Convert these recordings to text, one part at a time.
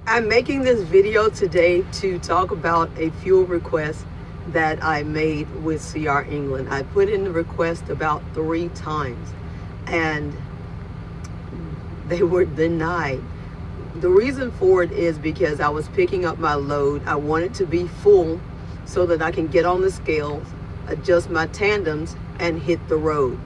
I'm making this video today to talk about a fuel request that I made with CR England. I put in the request about 3 times and they were denied. The reason for it is because I was picking up my load. I want it to be full so that I can get on the scales, adjust my tandems, and hit the road,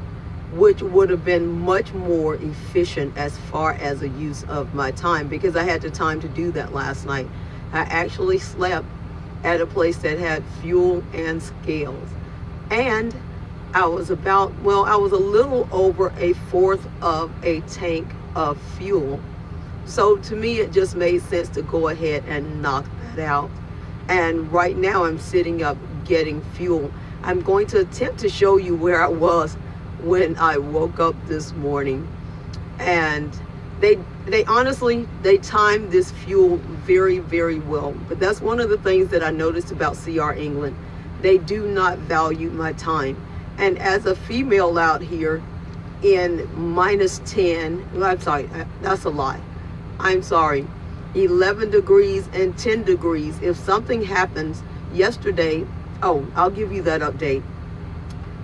which would have been much more efficient as far as the use of my time, because I had the time to do that last night. I actually slept at a place that had fuel and scales. And I was a little over a fourth of a tank of fuel. So to me, it just made sense to go ahead and knock that out. And right now I'm sitting up getting fuel. I'm going to attempt to show you where I was when I woke up this morning. And they honestly, they timed this fuel very, very well. But that's one of the things that I noticed about CR England. They do not value my time. And as a female out here in -10, I'm sorry, that's a lie. I'm sorry, 11 degrees and 10 degrees. If something happens yesterday, I'll give you that update.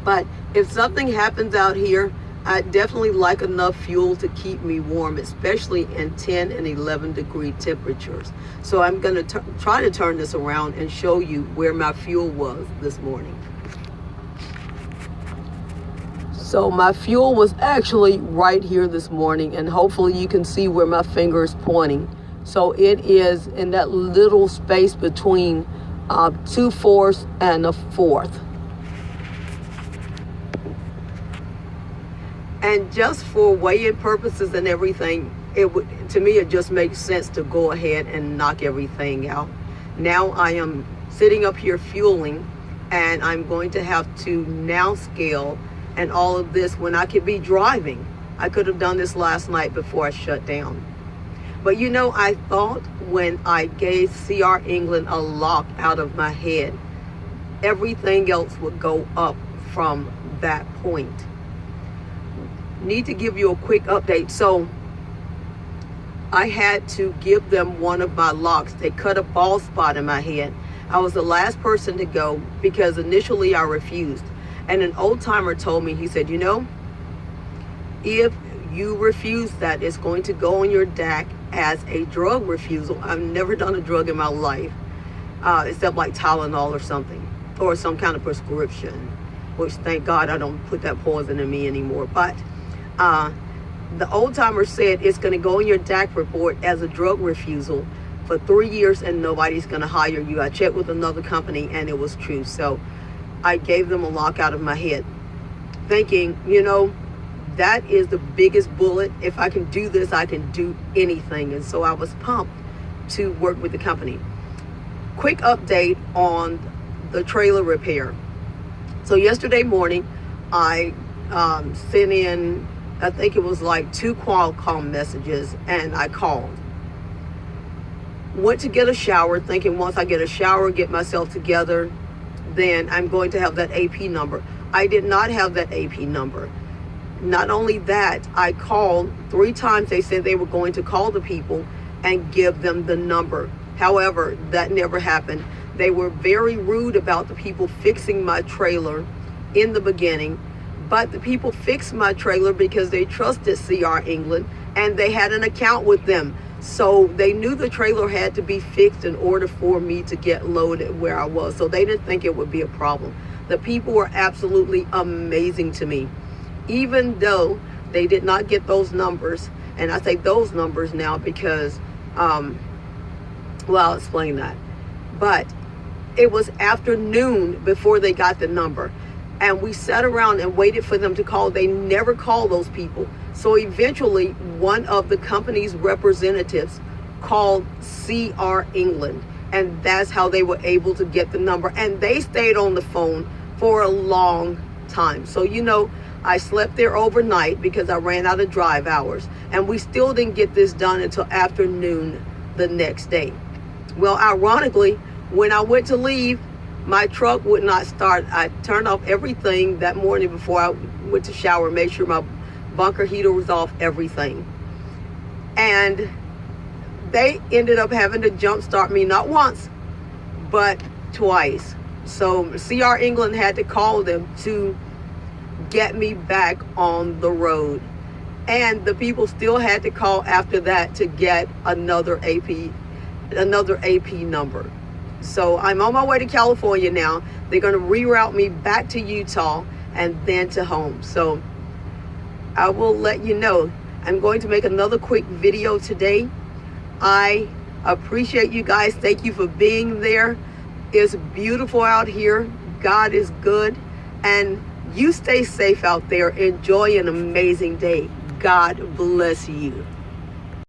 But if something happens out here, I definitely like enough fuel to keep me warm, especially in 10 and 11 degree temperatures. So I'm going to try to turn this around and show you where my fuel was this morning. So my fuel was actually right here this morning, and hopefully you can see where my finger is pointing. So it is in that little space between 2/4 and 1/4. And just for weigh-in purposes and everything, to me it just makes sense to go ahead and knock everything out. Now I am sitting up here fueling, and I'm going to have to now scale and all of this when I could be driving. I could have done this last night before I shut down. But you know, I thought when I gave CR England a lock out of my head, everything else would go up from that point. Need to give you a quick update. So I had to give them one of my locks. They cut a bald spot in my head. I was the last person to go because initially I refused. And an old timer told me, he said, you know, if you refuse that, it's going to go on your DAC as a drug refusal. I've never done a drug in my life, except like Tylenol or something, or some kind of prescription, which thank God I don't put that poison in me anymore. But the old timer said it's going to go in your DAC report as a drug refusal for 3 years and nobody's going to hire you. I checked with another company and it was true. So I gave them a lock out of my head, thinking, you know, that is the biggest bullet. If I can do this, I can do anything. And so I was pumped to work with the company. Quick update on the trailer repair. So yesterday morning, I sent in, I think it was like 2 Qualcomm messages, and I called. Went to get a shower, thinking once I get a shower, get myself together, then I'm going to have that AP number. I did not have that AP number. Not only that, I called 3 times. They said they were going to call the people and give them the number. However, that never happened. They were very rude about the people fixing my trailer in the beginning, but the people fixed my trailer because they trusted CR England and they had an account with them. So they knew the trailer had to be fixed in order for me to get loaded where I was. So they didn't think it would be a problem. The people were absolutely amazing to me, even though they did not get those numbers. And I say those numbers now because, I'll explain that. But it was afternoon before they got the number. And we sat around and waited for them to call. They never called those people. So eventually, one of the company's representatives called CR England. And that's how they were able to get the number. And they stayed on the phone for a long time. So, you know, I slept there overnight because I ran out of drive hours. And we still didn't get this done until afternoon the next day. Well, ironically, when I went to leave, my truck would not start. I turned off everything that morning before I went to shower, made sure my bunker heater was off, everything. And they ended up having to jumpstart me not once, but twice. So CR England had to call them to get me back on the road. And the people still had to call after that to get another AP number. So I'm on my way to California now. They're going to reroute me back to Utah and then to home. So I will let you know. I'm going to make another quick video today. I appreciate you guys. Thank you for being there. It's beautiful out here. God is good. And you stay safe out there. Enjoy an amazing day. God bless you.